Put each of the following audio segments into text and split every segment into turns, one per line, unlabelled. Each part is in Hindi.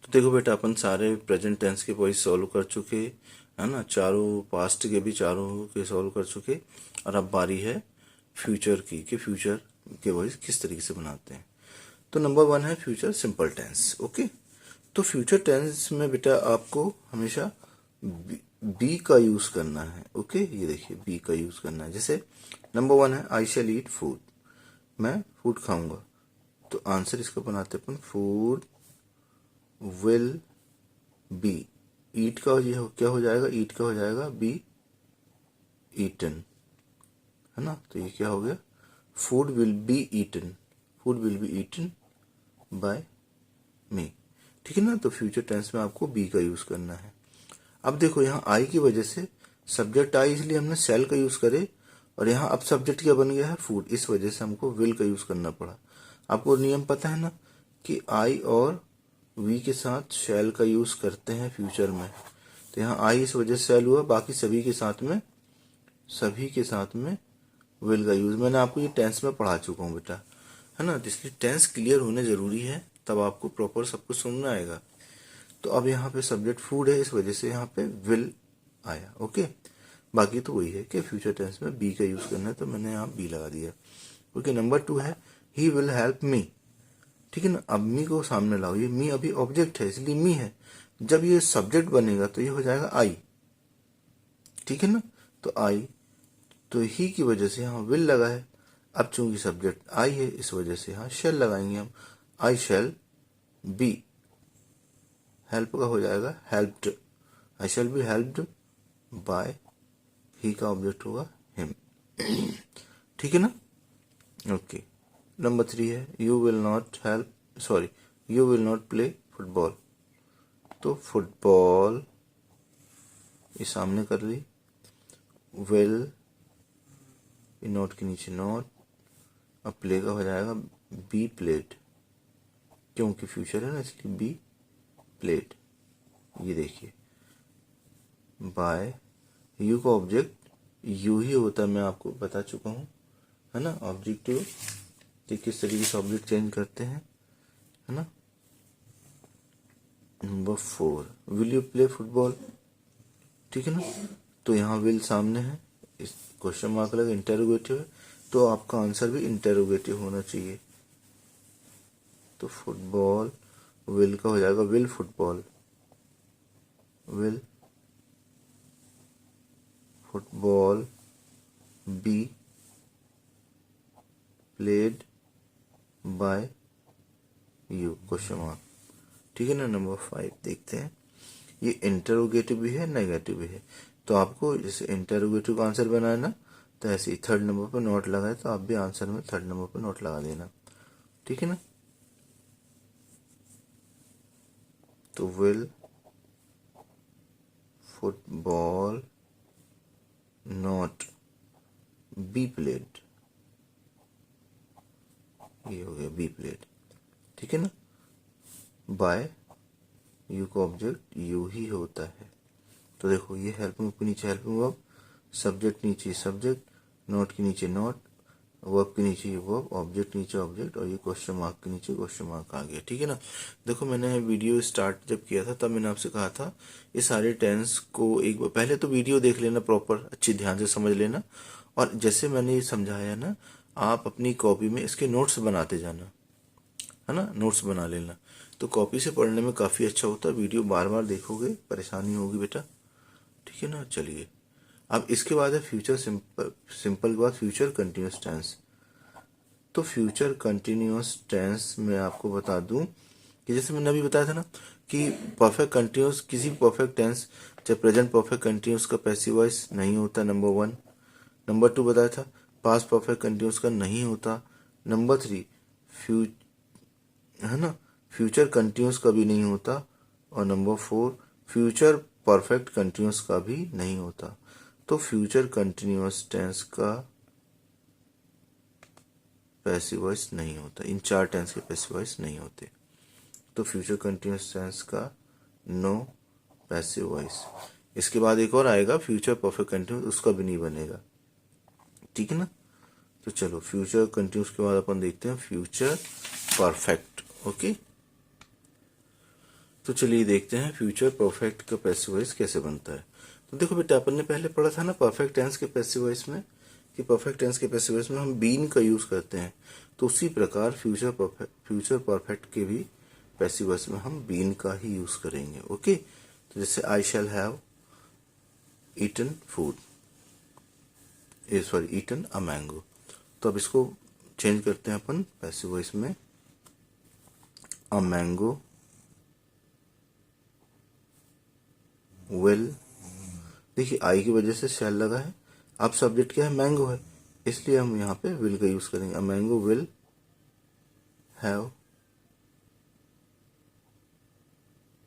तो देखो बेटा, अपन सारे प्रेजेंट टेंस के वॉइस सॉल्व कर चुके, है ना, चारों पास्ट के भी चारों के सॉल्व कर चुके। और अब बारी है फ्यूचर की, कि फ्यूचर के वॉइस किस तरीके से बनाते हैं। तो नंबर 1 है फ्यूचर सिंपल टेंस। ओके, तो फ्यूचर टेंस में बेटा आपको हमेशा बी का यूज करना है। ओके, ये देखिए बी का यूज करना है। जैसे नंबर 1 है आई शैल ईट फूड, मैं फूड खाऊंगा। तो आंसर इसका बनाते अपन, फूड विल बी, ईट का ये क्या हो जाएगा, ईट का हो जाएगा बी ईटन, है ना। तो ये क्या हो गया, food will be eaten, food will be eaten by me. ठीक है ना। तो फ्यूचर टेंस में आपको बी का यूज करना है। अब देखो यहाँ आई की वजह से सब्जेक्ट आई, इसलिए हमने शैल का यूज करे, और यहाँ अब सब्जेक्ट क्या बन गया है, फूड, इस वजह से हमको विल का यूज करना पड़ा। आपको नियम पता है ना कि आई और वी के साथ शैल का यूज करते हैं फ्यूचर में। तो यहाँ आई इस वजह से शैल हुआ, बाकी सभी के साथ में विल का यूज। मैंने आपको ये टेंस में पढ़ा चुका हूँ बेटा, है ना। इसलिए टेंस क्लियर होने जरूरी है, तब आपको प्रॉपर सब कुछ सुनना आएगा। तो अब यहाँ पे सब्जेक्ट फूड है, इस वजह से यहाँ पे विल आया। ओके, बाकी तो वही है कि फ्यूचर टेंस में बी का यूज करना है, तो मैंने यहाँ बी लगा दिया। ओके, नंबर 2 है ही विल हेल्प मी। ठीक है ना। अब मी को सामने लाओ, ये मी अभी ऑब्जेक्ट है इसलिए मी है, जब ये सब्जेक्ट बनेगा तो ये हो जाएगा आई। ठीक है ना। तो आई, तो ही की वजह से यहाँ विल लगा है। अब चूंकि सब्जेक्ट आई है, इस वजह से यहाँ शेल लगाएंगे हम, आई शेल बी, हेल्प का हो जाएगा helped, I shall be helped by, he का ऑब्जेक्ट होगा हिम। ठीक है ना। ओके, नंबर 3 है you will not help, sorry, you will not play football. तो फुटबॉल ये सामने कर ली, विल नोट के नीचे नोट, अब प्ले का हो जाएगा बी प्लेड, क्योंकि फ्यूचर है ना इसलिए बी प्लेड। ये देखिए बाय, यू का ऑब्जेक्ट यू ही होता है, मैं आपको बता चुका हूँ, है ना। ऑब्जेक्टिव तो किस तरीके से ऑब्जेक्ट चेंज करते हैं, है ना। Number 4 will you play football. ठीक है ना। तो यहाँ विल सामने है, इस क्वेश्चन मार्क लगा, इंटेरोगेटिव है, तो आपका आंसर भी इंटेरोगेटिव होना चाहिए। तो फुटबॉल विल का हो जाएगा will football, will football be played by you, question mark. ठीक है ना। नंबर 5 देखते हैं, ये इंटेरोगेटिव भी है नेगेटिव भी है, तो आपको जैसे इंटेरोगेटिव का आंसर बनाना, तो ऐसे ही 3rd नंबर पर नोट लगाए, तो आप भी आंसर में 3rd नंबर पर नोट लगा देना। ठीक है ना। तो will football not be played, ये हो गया बी प्लेड। ठीक है ना। बाय यू का ऑब्जेक्ट यू ही होता है। तो देखो ये हेल्प में के नीचे हेल्प में वर्ब, सब्जेक्ट नीचे सब्जेक्ट, नोट के नीचे नोट, वर्ब के नीचे वर्ब, ऑब्जेक्ट नीचे ऑब्जेक्ट, और ये क्वेश्चन मार्क के नीचे क्वेश्चन मार्क आ गया। ठीक है ना। देखो मैंने वीडियो स्टार्ट जब किया था तब मैंने आपसे कहा था ये सारे टेंस को एक बार पहले तो वीडियो देख लेना, प्रॉपर अच्छी ध्यान से समझ लेना, और जैसे मैंने ये समझाया ना, आप अपनी कॉपी में इसके नोट्स बनाते जाना, है ना, नोट्स बना लेना। तो कॉपी से पढ़ने में काफ़ी अच्छा होता है, वीडियो बार बार देखोगे परेशानी होगी बेटा। ठीक है ना। चलिए, अब इसके बाद है फ्यूचर सिंपल, सिंपल के बाद फ्यूचर कंटिन्यूस टेंस। तो फ्यूचर कंटिन्यूस टेंस में आपको बता दूं कि जैसे मैंने अभी बताया था ना कि परफेक्ट कंटिन्यूस, किसी भी परफेक्ट टेंस चाहे प्रेजेंट परफेक्ट कंटिन्यूस का पैसिव वॉइस नहीं होता, नंबर 1। नंबर 2 बताया था पास्ट परफेक्ट कंटिन्यूस का नहीं होता। नंबर 3 फ्यू है ना, फ्यूचर कंटिन्यूस का भी नहीं होता। और नंबर 4 फ्यूचर परफेक्ट कंटिन्यूस का भी नहीं होता। तो फ्यूचर कंटिन्यूस टेंस का पैसिव वॉइस नहीं होता, इन 4 टेंस के पैसिव वॉइस नहीं होते। तो फ्यूचर कंटिन्यूस टेंस का नो पैसिव वॉइस। इसके बाद एक और आएगा फ्यूचर परफेक्ट कंटिन्यूस, उसका भी नहीं बनेगा। ठीक है ना। तो चलो फ्यूचर कंटिन्यूस के बाद अपन देखते हैं फ्यूचर परफेक्ट। ओके, तो चलिए देखते हैं फ्यूचर परफेक्ट का पैसिव वॉइस कैसे बनता है। तो देखो बेटा, अपन ने पहले पढ़ा था ना परफेक्ट टेंस के पैसिव वॉइस में, कि परफेक्ट टेंस के पैसिव वॉइस में हम बीन का यूज करते हैं। तो उसी प्रकार फ्यूचर परफेक्ट के भी पैसिव वॉइस में हम बीन का ही यूज करेंगे। ओके, तो जैसे I shall have eaten food, sorry eaten a mango. तो अब इसको चेंज करते हैं अपन पैसिव वॉइस में, अ मैंगो विल। देखिए आई की वजह से शैल लगा है, अब सब्जेक्ट क्या है, मैंगो है, इसलिए हम यहाँ पे विल का यूज करेंगे। A mango will have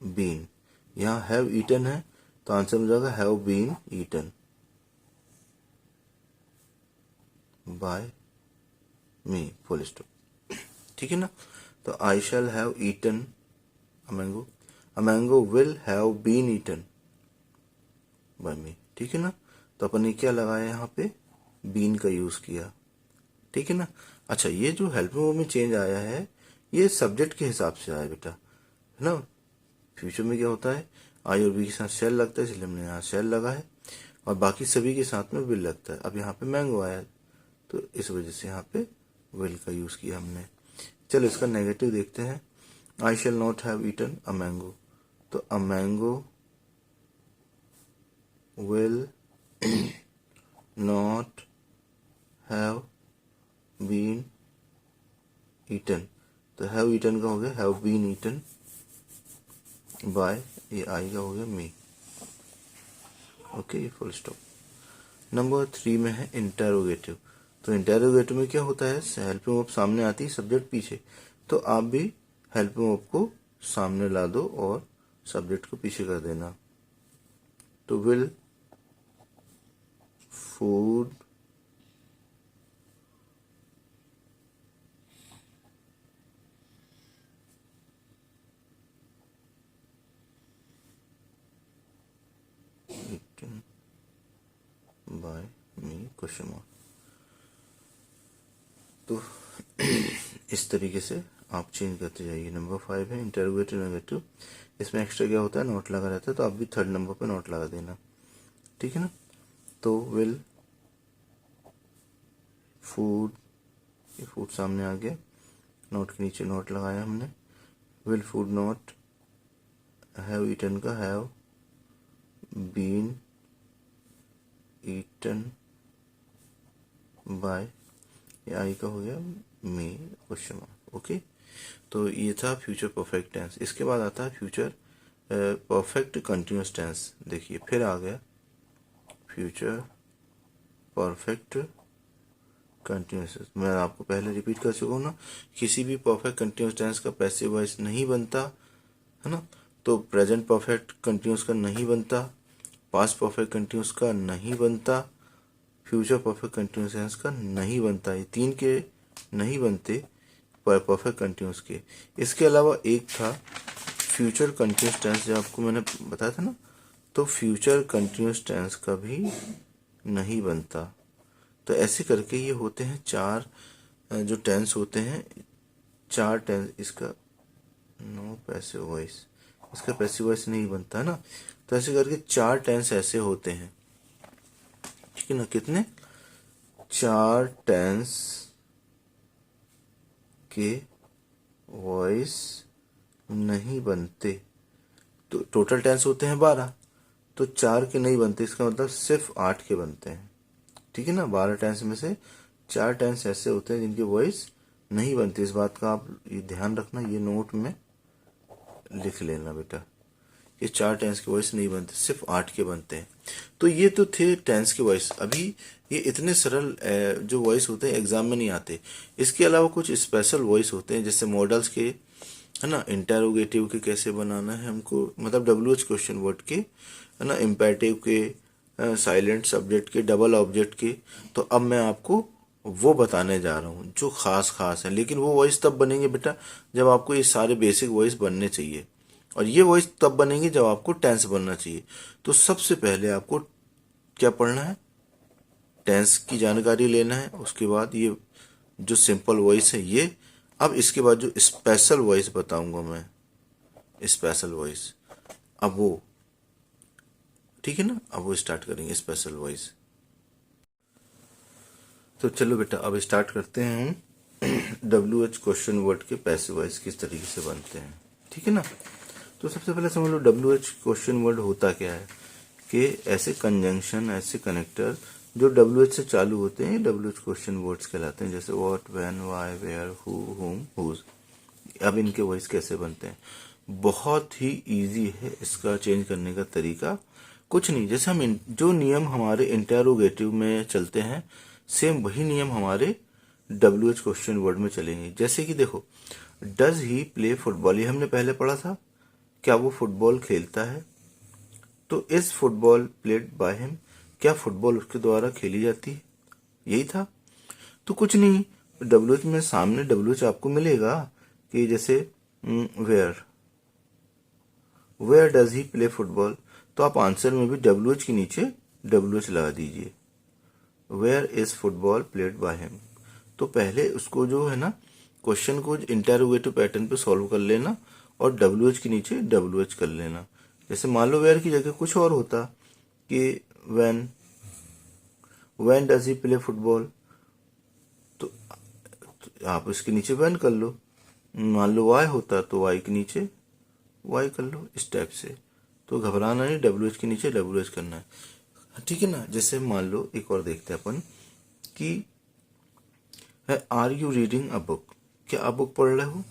been. यहाँ हैव ईटन है तो आंसर में जाएगा have been eaten by me, full stop. ठीक है ना। तो I shall have eaten a mango will have been eaten by me. ठीक है ना। तो अपन ने क्या लगाया यहाँ पे, बीन का यूज किया। ठीक है ना। अच्छा, ये जो हेल्पिंग वर्ब में चेंज आया है ये सब्जेक्ट के हिसाब से आया बेटा, है ना। फ्यूचर में क्या होता है, आई और बी के साथ शेल लगता है, इसलिए हमने यहाँ शेल लगा है, और बाकी सभी के साथ में विल लगता है। अब यहाँ पे मैंगो आया तो इस वजह से यहाँ पे विल का यूज किया हमने। चलो इसका नेगेटिव देखते हैं। I shall not have eaten a mango, तो a mango will not have been eaten. तो हैव ईटन का हो गया हैव बीन ईटन बाय, ये आई का हो गया me. Okay, full stop. Number 3 में है इंटेरोगेटिव। तो इंटेरोगेटिव में क्या होता है, हेल्पिंग वर्ब सामने आती है, सब्जेक्ट पीछे। तो आप भी हेल्पिंग वर्ब को सामने ला दो और सब्जेक्ट को पीछे कर देना। तो will food eaten by me question mark. तो इस तरीके से आप चेंज करते जाइए। नंबर 5 है इंटरोगेटिव नेगेटिव। इसमें एक्स्ट्रा क्या होता है, नोट लगा रहता है, तो आप भी 3rd नंबर पे नोट लगा देना। ठीक है ना। तो विल फूड, ये फूड सामने आ गया, नोट के नीचे नोट लगाया हमने। Will food not have eaten का हैव बीन ईटन बाय, ये आई का हो गया मे क्वेश्चन मार्क। ओके, तो ये था फ्यूचर परफेक्ट टेंस। इसके बाद आता है फ्यूचर परफेक्ट कंटिन्यूस टेंस। देखिए फिर आ गया फ्यूचर परफेक्ट कंटिन्यूस। मैं आपको पहले रिपीट कर चुका हूँ ना, किसी भी परफेक्ट कंटिन्यूस टेंस का पैसिव वॉइस नहीं बनता, है ना। तो प्रेजेंट परफेक्ट कंटिन्यूस का नहीं बनता, पास्ट परफेक्ट कंटिन्यूस का नहीं बनता, फ्यूचर परफेक्ट कंटिन्यूस टेंस का नहीं बनता। ये 3 के नहीं बनते परफेक्ट कंटिन्यूस के। इसके अलावा एक था फ्यूचर कंटिन्यूस टेंस, जो आपको मैंने बताया था ना, तो फ्यूचर कंटिन्यूस टेंस का भी नहीं बनता। तो ऐसे करके ये होते हैं 4 जो टेंस होते हैं, 4 टेंस। इसका नो पैसिव वॉइस, इसका पैसिव वॉइस नहीं बनता ना। तो ऐसे करके 4 टेंस ऐसे होते हैं। ठीक है ना। कितने, 4 टेंस के वॉइस नहीं बनते। तो टोटल टेंस होते हैं 12, तो 4 के नहीं बनते, इसका मतलब सिर्फ 8 के बनते हैं। ठीक है ना। 12 टेंस में से 4 टेंस ऐसे होते हैं जिनकी वॉइस नहीं बनती। इस बात का आप ये ध्यान रखना, ये नोट में लिख लेना बेटा, ये 4 टेंस के वॉइस नहीं बनते, सिर्फ 8 के बनते हैं। तो ये तो थे टेंस के वॉइस। अभी ये इतने सरल जो वॉइस होते हैं एग्जाम में नहीं आते। इसके अलावा कुछ स्पेशल वॉइस होते हैं, जैसे मॉडल्स के, है ना, इंटेरोगेटिव के कैसे बनाना है हमको, मतलब WH क्वेश्चन वर्ड के, है ना, इम्पेरेटिव के, साइलेंट सब्जेक्ट के, डबल ऑब्जेक्ट के। तो अब मैं आपको वो बताने जा रहा हूँ जो खास खास है। लेकिन वो वॉइस तब बनेंगे बेटा जब आपको ये सारे बेसिक वॉइस बनने चाहिए, और ये वॉइस तब बनेंगे जब आपको टेंस बनना चाहिए। तो सबसे पहले आपको क्या पढ़ना है, टेंस की जानकारी लेना है। उसके बाद ये जो सिंपल वॉइस है ये, अब इसके बाद जो स्पेशल वॉइस बताऊंगा मैं, स्पेशल वॉइस। अब वो ठीक है ना, अब वो स्टार्ट करेंगे स्पेशल वॉइस। तो चलो बेटा अब स्टार्ट करते हैं हम WH क्वेश्चन वर्ड के पैसिव वॉइस किस तरीके से बनते हैं, ठीक है ना। तो सबसे पहले समझ लो WH क्वेश्चन वर्ड होता क्या है, कि ऐसे कंजंक्शन, ऐसे कनेक्टर जो WH से चालू होते हैं WH क्वेश्चन वर्ड्स कहलाते हैं, जैसे what, when, why, where, who, whom, whose. अब इनके वॉइस कैसे बनते हैं, बहुत ही इजी है इसका चेंज करने का तरीका। कुछ नहीं, जैसे हम जो नियम हमारे इंटेरोगेटिव में चलते हैं, सेम वही नियम हमारे WH क्वेश्चन वर्ड में चलेंगे। जैसे कि देखो, डज ही प्ले फुटबॉल, ये हमने पहले पढ़ा था, क्या वो फुटबॉल खेलता है। तो is football played by him, क्या फुटबॉल उसके द्वारा खेली जाती है, यही था। तो कुछ नहीं, WH में सामने WH आपको मिलेगा कि जैसे where, where does he play football, तो आप आंसर में भी WH के नीचे WH लगा दीजिए, where is football played by him. तो पहले उसको जो है ना, क्वेश्चन को इंटेरोगेटिव पैटर्न पे सॉल्व कर लेना और WH के नीचे WH कर लेना। जैसे मान लो वेयर की जगह कुछ और होता कि when, when does he play football, तो आप इसके नीचे व्हेन कर लो। मान लो वाई होता तो वाई के नीचे वाई कर लो, इस टाइप से। तो घबराना नहीं, WH के नीचे WH करना है, ठीक है ना। जैसे मान लो एक और देखते हैं अपन कि है are you reading a book, क्या आप बुक पढ़ रहे हो।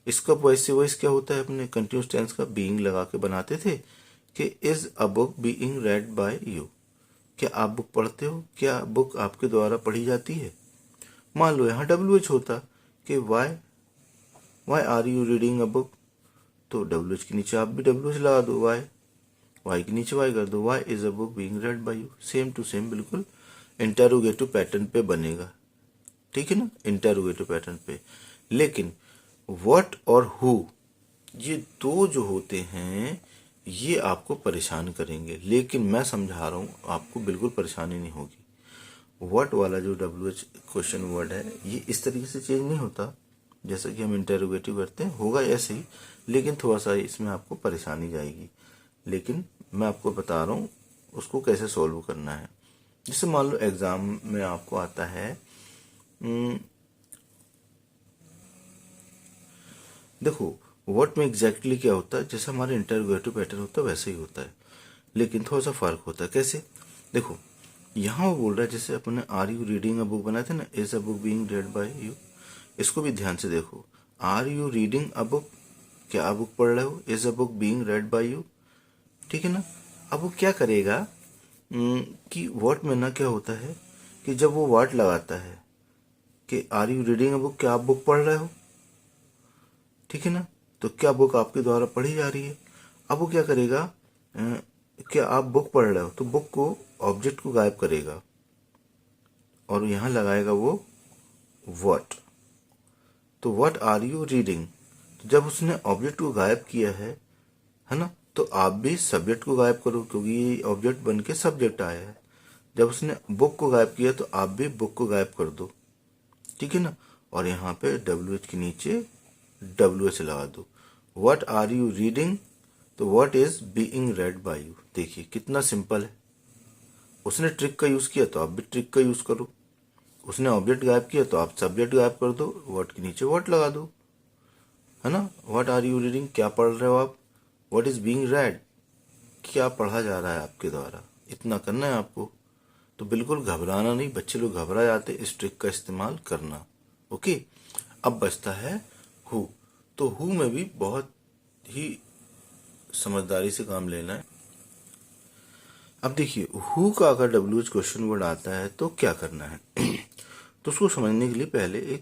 इसका वॉइस से वॉइस क्या होता है, अपने कंटिन्यूस टेंस का बीइंग लगा के बनाते थे कि is a book being read by you, क्या आप बुक पढ़ते हो, क्या बुक आपके द्वारा पढ़ी जाती है। मान लो यहाँ WH होता कि why, why are you reading a book, तो WH के नीचे आप भी WH लगा दो, वाई, वाई के नीचे वाई कर दो, why is a book being read by you. Same to same बिल्कुल इंटेरोगेटिव पैटर्न पे बनेगा, ठीक है ना, इंटेरोगेटिव पैटर्न पे। लेकिन व्हाट और हु, ये दो जो होते हैं ये आपको परेशान करेंगे, लेकिन मैं समझा रहा हूं आपको, बिल्कुल परेशानी नहीं होगी। व्हाट वाला जो WH क्वेश्चन वर्ड है ये इस तरीके से चेंज नहीं होता जैसा कि हम इंटेरोगेटिव करते हैं, होगा ऐसे ही, लेकिन थोड़ा सा इसमें आपको परेशानी जाएगी। लेकिन मैं आपको बता रहा हूँ उसको कैसे सॉल्व करना है। जैसे मान लो एग्जाम में आपको आता है, देखो व्हाट में एग्जैक्टली क्या होता है, जैसे हमारे इंटरोगेटिव पैटर्न होता है वैसे ही होता है, लेकिन थोड़ा सा फर्क होता है। कैसे, देखो यहाँ वो बोल रहा है, जैसे अपने are you reading a book बनाए थे ना, is a book being read by you, इसको भी ध्यान से देखो। Are you reading a book, क्या आप बुक पढ़ रहे हो, is a book being read by you, ठीक है ना। अब वो क्या करेगा कि व्हाट में ना क्या होता है कि जब वो व्हाट लगाता है कि are you reading a book, क्या आप बुक पढ़ रहे हो, ठीक है ना, तो क्या बुक आपके द्वारा पढ़ी जा रही है। अब वो क्या करेगा, क्या आप बुक पढ़ रहे हो, तो बुक को, ऑब्जेक्ट को गायब करेगा और यहां लगाएगा वो व्हाट। तो व्हाट आर यू रीडिंग, तो जब उसने ऑब्जेक्ट को गायब किया है ना, तो आप भी सब्जेक्ट को गायब करो क्योंकि ये ऑब्जेक्ट बन के सब्जेक्ट आया है। जब उसने बुक को गायब किया तो आप भी बुक को गायब कर दो, ठीक है ना। और यहाँ पे WH के नीचे WH लगा दो। व्हाट आर यू रीडिंग, तो what is being read by you. देखिए कितना सिंपल है, उसने ट्रिक का यूज किया तो आप भी ट्रिक का यूज करो, उसने ऑब्जेक्ट गायब किया तो आप सब्जेक्ट गायब कर दो, व्हाट के नीचे व्हाट लगा दो, है ना। व्हाट आर यू रीडिंग, क्या पढ़ रहे हो आप, व्हाट इज बीइंग रेड, क्या पढ़ा जा रहा है आपके द्वारा, इतना करना है आपको। तो बिल्कुल घबराना नहीं, बच्चे लोग घबरा जाते, इस ट्रिक का इस्तेमाल करना, ओके। अब बचता है हु, तो हु में भी बहुत ही समझदारी से काम लेना है। अब देखिए हु का अगर WH क्वेश्चन वर्ड आता है तो क्या करना है तो उसको समझने के लिए पहले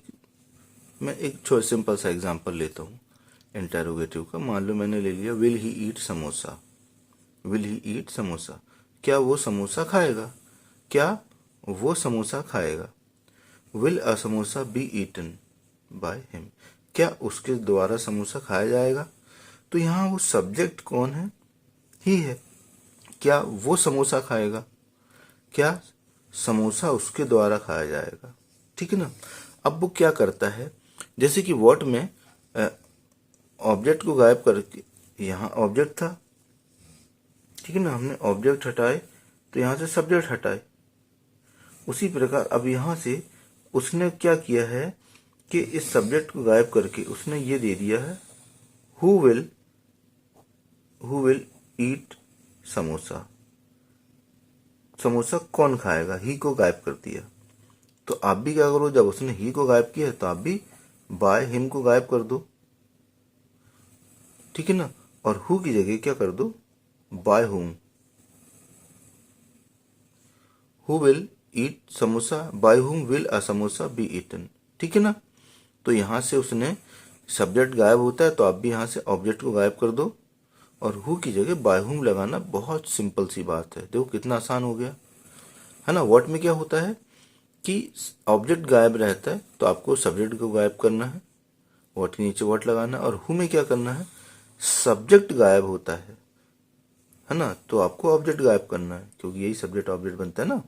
मैं एक छोटा सिंपल सा एग्जांपल लेता हूँ इंटेरोगेटिव का। मान लो मैंने ले लिया will he eat samosa, will he eat samosa, क्या वो समोसा खाएगा, क्या वो समोसा खाएगा। Will a samosa be eaten by him, क्या उसके द्वारा समोसा खाया जाएगा। तो यहाँ वो सब्जेक्ट कौन है, ही है, क्या वो समोसा खाएगा, क्या समोसा उसके द्वारा खाया जाएगा, ठीक है ना। अब वो क्या करता है, जैसे कि व्हाट में ऑब्जेक्ट को गायब करके यहाँ ऑब्जेक्ट था, ठीक है ना, हमने ऑब्जेक्ट हटाए तो यहाँ से सब्जेक्ट हटाए। उसी प्रकार अब यहाँ से उसने क्या किया है कि इस सब्जेक्ट को गायब करके उसने ये दे दिया है who will eat samosa. Samosa कौन खाएगा, ही को गायब कर दिया। तो आप भी क्या करो, जब उसने ही को गायब किया तो आप भी बाय हिम को गायब कर दो, ठीक है ना, और हु की जगह क्या कर दो by whom. Who will eat samosa, by whom will a samosa be eaten, ठीक है ना। तो यहां से उसने सब्जेक्ट गायब होता है तो आप भी यहां से ऑब्जेक्ट को गायब कर दो और हु की जगह बाय हुम लगाना। बहुत सिंपल सी बात है, देखो कितना आसान हो गया है ना। व्हाट में क्या होता है कि ऑब्जेक्ट गायब रहता है तो आपको सब्जेक्ट को गायब करना है, व्हाट के नीचे व्हाट लगाना है। और हु में क्या करना है, सब्जेक्ट गायब होता है ना, तो आपको ऑब्जेक्ट गायब करना है, क्योंकि यही सब्जेक्ट ऑब्जेक्ट बनता है ना,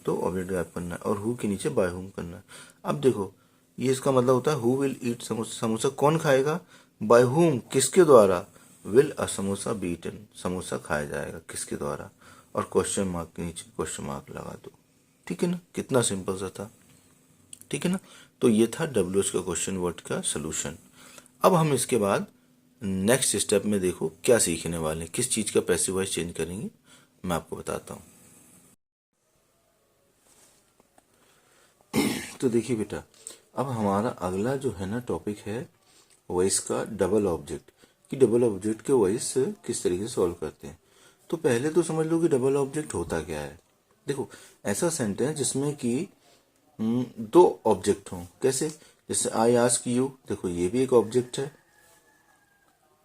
तो ऑब्जेक्ट गायब करना है और हु के नीचे बाय हुम करना है। अब देखो ये इसका मतलब होता है who will eat samosa, samosa कौन खाएगा, बाय हुम किसके द्वारा, will a samosa be eaten, samosa खाया जाएगा किसके द्वारा, और क्वेश्चन मार्क के नीचे क्वेश्चन मार्क लगा दो, ठीक है ना। कितना सिंपल सा था, ठीक है ना। तो ये था WH का क्वेश्चन वर्ड का सोल्यूशन। अब हम इसके बाद नेक्स्ट स्टेप में देखो क्या सीखने वाले हैं, किस चीज का पैसिव वॉइस चेंज करेंगे मैं आपको बताता हूं। तो देखिए बेटा, अब हमारा अगला जो है ना टॉपिक है वॉइस का डबल ऑब्जेक्ट, कि डबल ऑब्जेक्ट के वॉइस किस तरीके से सॉल्व करते हैं। तो पहले तो समझ लो कि डबल ऑब्जेक्ट होता क्या है। देखो ऐसा सेंटेंस जिसमें कि दो ऑब्जेक्ट हों, कैसे, जैसे आई आस्क यू, देखो ये भी एक ऑब्जेक्ट है,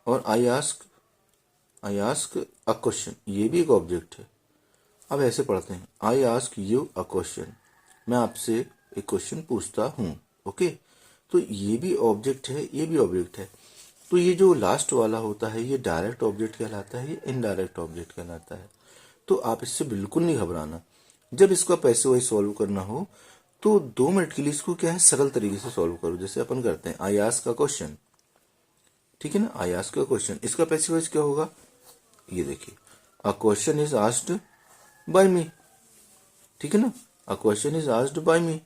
और आई आस्क अ क्वेश्चन, ये भी एक ऑब्जेक्ट है। अब ऐसे पढ़ते हैं, I ask you a question, मैं आपसे एक क्वेश्चन पूछता हूं, ओके। तो ये भी ऑब्जेक्ट है, ये भी ऑब्जेक्ट है। तो ये जो लास्ट वाला होता है ये डायरेक्ट ऑब्जेक्ट कहलाता है, ये इनडायरेक्ट ऑब्जेक्ट कहलाता है। तो आप इससे बिल्कुल नहीं घबराना। जब इसका पैसिव वॉइस सॉल्व करना हो तो 2 मिनट के लिए इसको क्या है सरल तरीके से सॉल्व करो, जैसे अपन करते हैं आई आस्क का क्वेश्चन, ठीक है ना, आई आस्क का क्वेश्चन, इसका पैसिव वॉइस क्या होगा, ये देखिए, a question is asked by me, ठीक है ना, a question is asked by me,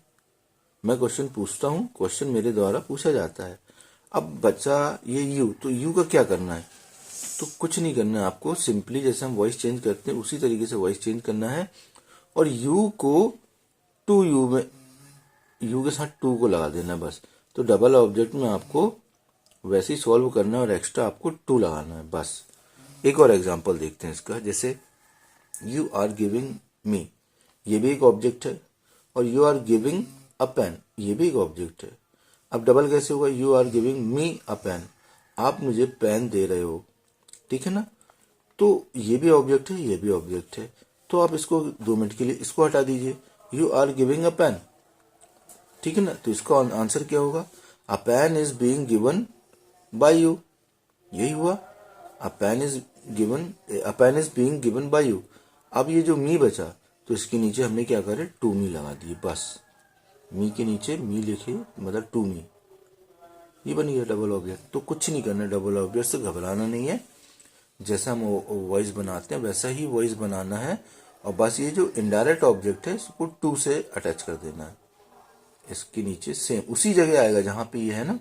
मैं क्वेश्चन पूछता हूँ, क्वेश्चन मेरे द्वारा पूछा जाता है। अब बच्चा ये यू, तो यू का क्या करना है, तो कुछ नहीं करना है आपको, सिंपली जैसे हम वॉइस चेंज करते हैं उसी तरीके से वॉइस चेंज करना है, और यू को टू यू में, यू के साथ टू को लगा देना बस। तो डबल ऑब्जेक्ट में आपको वैसे ही सॉल्व करना है और एक्स्ट्रा आपको टू लगाना है बस। एक और एग्जांपल देखते हैं इसका, जैसे यू आर गिविंग मी, ये भी एक ऑब्जेक्ट है, और you are giving a pen, ये भी एक ऑब्जेक्ट है। अब डबल कैसे होगा, you are giving me a pen, आप मुझे पेन दे रहे हो, ठीक है ना। तो ये भी ऑब्जेक्ट है, ये भी ऑब्जेक्ट है। तो आप इसको 2 मिनट के लिए इसको हटा दीजिए, you are giving a pen, ठीक है ना। तो इसका आंसर क्या होगा, a pen is being given by you, यही हुआ, a pen is given, a pen is being given by you. अब ये जो मी बचा तो इसके नीचे हमने क्या करे, टू मी लगा दिए बस, मी के नीचे मी लिखे मतलब टू मी, ये बन गया डबल ऑब्जेक्ट। तो कुछ नहीं करना, डबल ऑब्जेक्ट से घबराना नहीं है, जैसा हम वॉइस बनाते हैं वैसा ही वॉइस बनाना है, और बस ये जो इनडायरेक्ट ऑब्जेक्ट है इसको टू से अटैच कर देना है, इसके नीचे सेम उसी जगह आएगा जहां पे ये है ना,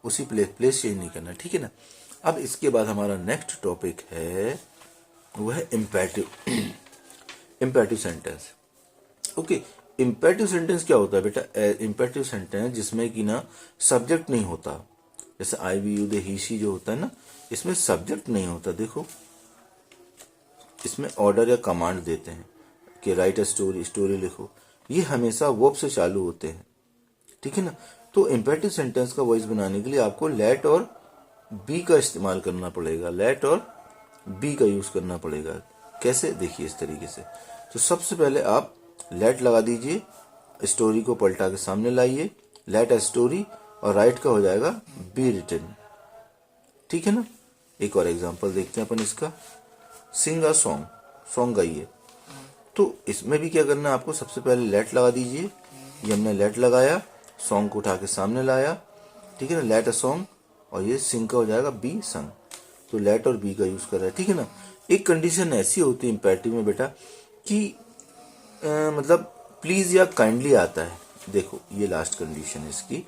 उसी प्लेस चेंज नहीं करना, ठीक है ना। अब इसके बाद हमारा नेक्स्ट टॉपिक है वो है imperative imperative sentence, okay. Imperative sentence क्या होता है बेटा, इम्पेरेटिव सेंटेंस जिसमें कि ना सब्जेक्ट नहीं होता, जैसे I we you they he she जो होता है ना, इसमें सब्जेक्ट नहीं होता। देखो इसमें ऑर्डर या कमांड देते हैं कि राइट अ स्टोरी, स्टोरी लिखो, ये हमेशा वर्ब से चालू होते हैं, ठीक है ना। तो इम्पेरेटिव सेंटेंस का वॉइस बनाने के लिए आपको लेट और बी का इस्तेमाल करना पड़ेगा, लेट और बी का यूज करना पड़ेगा। कैसे, देखिए इस तरीके से। तो सबसे पहले आप लेट लगा दीजिए, स्टोरी को पलटा के सामने लाइए, लेट अ स्टोरी, और राइट का हो जाएगा बी रिटन, ठीक है ना। एक और एग्जांपल देखते हैं अपन इसका, सिंग अ सॉन्ग, सॉन्ग गाइए। तो इसमें भी क्या करना है आपको, सबसे पहले लेट लगा दीजिए, ये हमने लेट लगाया, सॉन्ग को उठा के सामने लाया, ठीक है ना, लेट अ सॉन्ग, और ये सिंग का हो जाएगा बी संग। तो लेट और बी का यूज कर रहा है, ठीक है ना। एक कंडीशन ऐसी होती है इम्पेरेटिव में बेटा कि मतलब प्लीज या काइंडली आता है। देखो ये लास्ट कंडीशन है इसकी,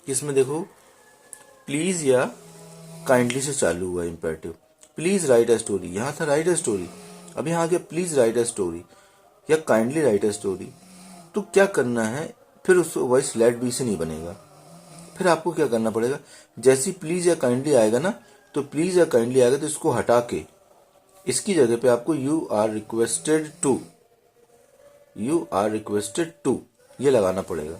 इसमें देखो प्लीज या काइंडली से चालू हुआ imperative. Please right a story, यहाँ था राइट अ स्टोरी, अब यहाँ क्या प्लीज राइट अ स्टोरी या काइंडली राइट अ स्टोरी। तो क्या करना है, फिर उस वॉइस लेट बी से नहीं बनेगा, फिर आपको क्या करना पड़ेगा, जैसी प्लीज या काइंडली आएगा ना, तो प्लीज या काइंडली आएगा तो इसको हटा के इसकी जगह पे आपको यू आर रिक्वेस्टेड टू ये लगाना पड़ेगा।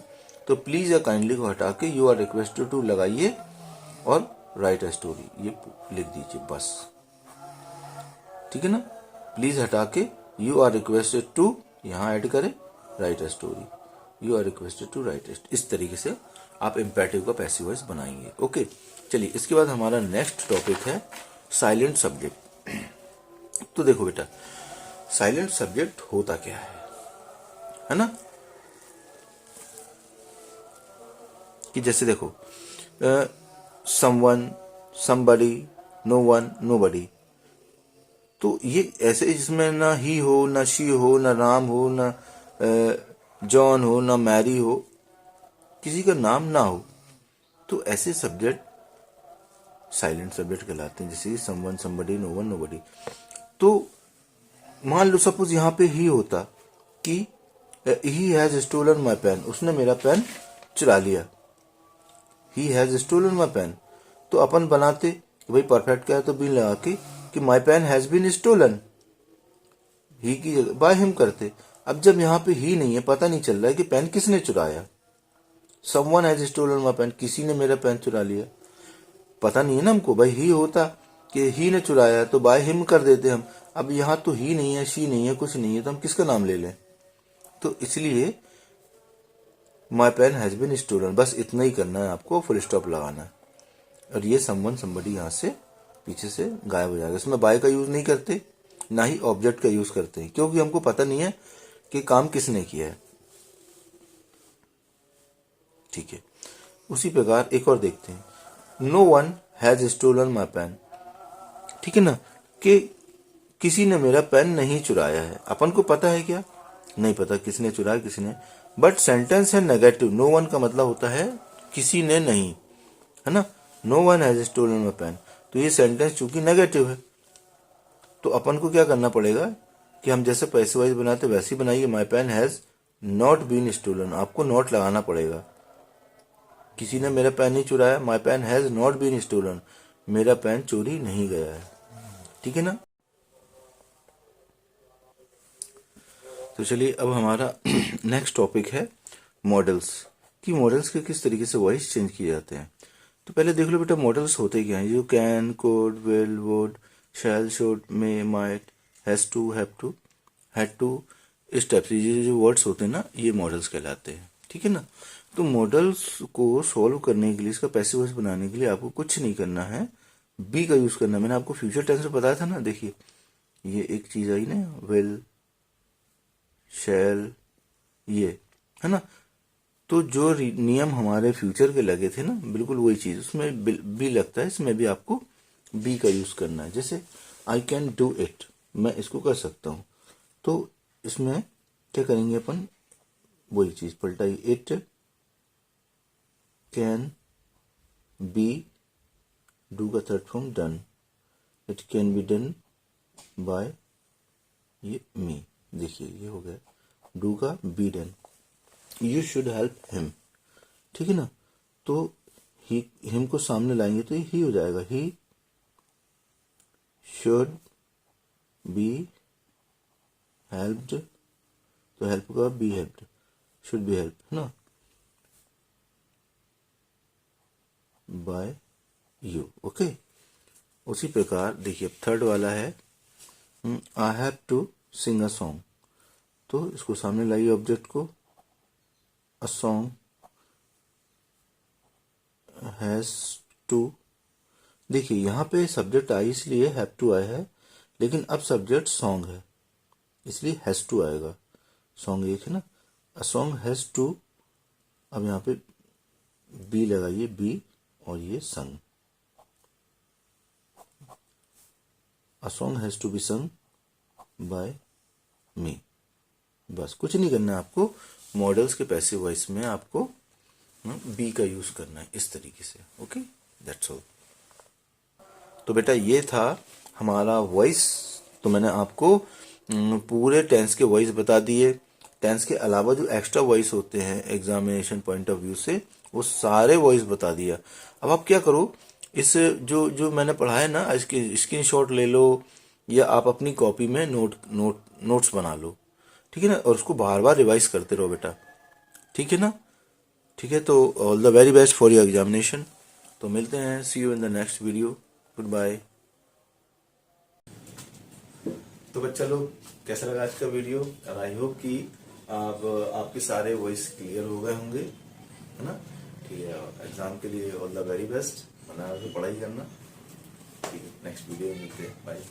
तो प्लीज या काइंडली को हटा के यू आर रिक्वेस्टेड टू लगाइए और राइट अ स्टोरी ये लिख दीजिए बस, ठीक है ना। प्लीज हटा के यू आर रिक्वेस्टेड टू यहां ऐड करें write a story, you are requested to write a, इस तरीके से आप इम्पेरेटिव का पैसिव वॉइस बनाएंगे। ओके, चलिए इसके बाद हमारा नेक्स्ट टॉपिक है साइलेंट सब्जेक्ट। तो देखो बेटा साइलेंट सब्जेक्ट होता क्या है ना, कि जैसे देखो someone, somebody, no one, nobody. तो ये ऐसे जिसमें ना ही हो, ना शी हो, ना राम हो, ना जॉन हो, ना मैरी हो, किसी का नाम ना हो, तो ऐसे सब्जेक्ट साइलेंट सब्जेक्ट कहलाते हैं। जैसे someone, somebody, no one, nobody. तो मान लो सपोज यहाँ पे ही होता कि he has stolen my pen, उसने मेरा पेन चुरा लिया। He has stolen my pen, तो अपन बनाते कि भाई परफेक्ट क्या है, तो बीन लगा के कि माई पेन हैज बीन स्टोलन, ही की जगह बाय हिम करते। अब जब यहाँ पे ही नहीं है, पता नहीं चल रहा है कि पेन किसने चुराया। Someone has stolen my pen, किसी ने मेरा पेन चुरा लिया, पता नहीं है ना हमको। भाई ही होता कि ही ने चुराया तो बाय हिम कर देते हम। अब यहाँ तो ही नहीं है, शी नहीं है, कुछ नहीं है, तो हम किसका नाम ले लें। तो इसलिए माई पेन हैज बीन स्टोलन, बस इतना ही करना है आपको, फुल स्टॉप लगाना है। और ये समवन समबडी यहाँ से पीछे से गायब हो जाएगा। इसमें बाय का यूज नहीं करते, ना ही ऑब्जेक्ट का यूज करते हैं, क्योंकि हमको पता नहीं है कि काम किसने किया है, ठीक है। उसी प्रकार एक और देखते हैं, no one has stolen my pen, ठीक है ना, कि किसी ने मेरा पेन नहीं चुराया है। अपन को पता है क्या, नहीं पता किसने चुराया किसने, बट सेंटेंस है नेगेटिव। नो वन का मतलब होता है किसी ने नहीं, है ना। No one has stolen my pen, तो ये सेंटेंस चूंकि नेगेटिव है, तो अपन को क्या करना पड़ेगा कि हम जैसे पैसे वाइज बनाते वैसे ही बनाइए। My pen has not been stolen, आपको नॉट लगाना पड़ेगा। किसी ने मेरा पेन नहीं चुराया, my pen has not been stolen, मेरा पेन चोरी नहीं गया है, ठीक है ना। तो चलिए अब हमारा नेक्स्ट टॉपिक है मॉडल्स, कि मॉडल्स के किस तरीके से वॉइस चेंज किए जाते हैं। तो पहले देख लो बेटा मॉडल्स होते क्या हैं। जो can, could, will, would, shall, should, may, might, has to, have to, had to, इस टाइप से ये जो वर्ड्स होते हैं ना, ये मॉडल्स कहलाते हैं, ठीक है ना। तो मॉडल्स को सॉल्व करने के लिए, इसका पैसिव वॉइस बनाने के लिए आपको कुछ नहीं करना है, बी का यूज करना है। मैंने आपको फ्यूचर टेंस में बताया था ना, देखिए ये एक चीज आई ना, विल, शैल, ये है ना। तो जो नियम हमारे फ्यूचर के लगे थे ना, बिल्कुल वही चीज उसमें बी लगता है, इसमें भी आपको बी का यूज करना है। जैसे आई कैन डू इट, मैं इसको कर सकता हूं, तो इसमें क्या करेंगे अपन, वही चीज पलटाई, इट कैन बी, डू का third form done, it can be done by ये मी, देखिए ये हो गया डू का be done. You should help him, ठीक है ना। तो ही हिम को सामने लाएंगे तो ही हो जाएगा, ही शुड बी हेल्प्ड, तो हेल्प का be helped, should be help, है ना, बाय यू। ओके, उसी प्रकार देखिए थर्ड वाला है, I have to sing a song, तो इसको सामने लाइए ऑब्जेक्ट को, अ सॉन्ग हैज टू। देखिए यहाँ पे सब्जेक्ट आई इसलिए हैव टू आया है, लेकिन अब सब्जेक्ट सॉन्ग है इसलिए हैज टू आएगा। सॉन्ग एक है ना, अ सॉन्ग हैज टू, अब यहाँ पे बी लगाइए, बी और ये sung, a song has to be sung by me. बस कुछ नहीं करना है आपको, मॉडल्स के पैसिव वॉइस में आपको बी का यूज करना है इस तरीके से। Okay, that's all. तो बेटा ये था हमारा वॉइस। तो मैंने आपको पूरे टेंस के वॉइस बता दिए। टेंस के अलावा जो एक्स्ट्रा वॉइस होते हैं एग्जामिनेशन पॉइंट ऑफ व्यू से, वो सारे वॉइस बता दिया। अब आप क्या करो, इस जो जो मैंने पढ़ा है ना, इसके स्क्रीनशॉट ले लो या आप अपनी कॉपी में नोट्स बना लो, ठीक है ना, और उसको बार बार रिवाइज करते रहो बेटा, ठीक है ना। ठीक है, तो all the very best for your examination. तो मिलते हैं, see you in the next video, good bye. तो बच्चा लोग, कैसा लगा आज का वीडियो? और आई होप कि आपके सारे वॉइस क्लियर हो गए होंगे, है ना। ठीक है, एग्जाम के लिए ऑल द वेरी बेस्ट, बना के पढ़ाई करना। ठीक है, नेक्स्ट वीडियो में मिलते हैं, बाय।